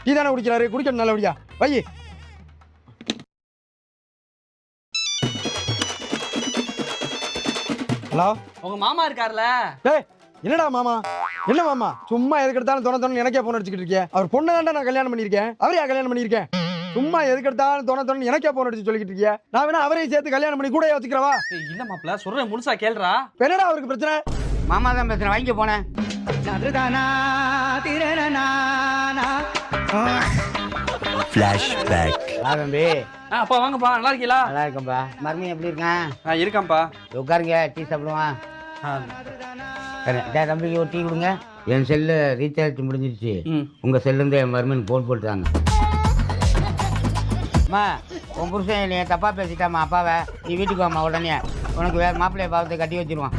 Tea தானே குடிக்கிறாரு, குடிக்கணும் நல்லபடியா. வை. ஹலோ, உங்க மாமா இருக்கார்ல? டேய் என்னடா மாமா? என்ன மாமா சும்மா எதுக்கு எடுத்தாலும் தோண எனக்கே போன் அடிச்சுக்கிட்டு இருக்கேன். அவர் பொண்ணு தான்டா நான் கல்யாணம் பண்ணியிருக்கேன். அவரையா கல்யாணம் பண்ணியிருக்கேன்? சும்மா எதுக்கு எடுத்தாலும் தோண எனக்கே போன் அடிச்சு சொல்லிக்கிட்டு இருக்கியா? நான் வேணா அவரையும் சேர்த்து கல்யாணம் பண்ணி கூட வச்சுக்கிறவா? இல்ல மாப்பிள்ள, சொல்றேன் முழுசா கேளுடா. என்னடா அவருக்கு பிரச்சனை? மாமா தான் பிரச்சனை, வாங்கிக்க போனேன். ஃபிளாஷ்பேக். தம்பி. அப்பா வாங்கப்பா, நல்லா இருக்கீங்களா? நல்லா இருக்கேன்ப்பா. மருமையும் எப்படி இருக்கேன்? இருக்கான்ப்பா. உட்காருங்க, டீ சாப்பிடுவான். தம்பிக்கு ஒரு டீ கொடுங்க. என் செல்லு ரீசார்ஜ் முடிஞ்சிருச்சு. உங்க செல்லுந்து என் மருமன் போன் போட்டுறாங்க. அம்மா, உன் புருஷன் நீ தப்பா பேசிட்டாமா அப்பாவை. நீ வீட்டுக்கு வாமா உடனே. உனக்கு வேற மாப்பிள்ளைய பாவத்தை கட்டி வச்சிருவான்.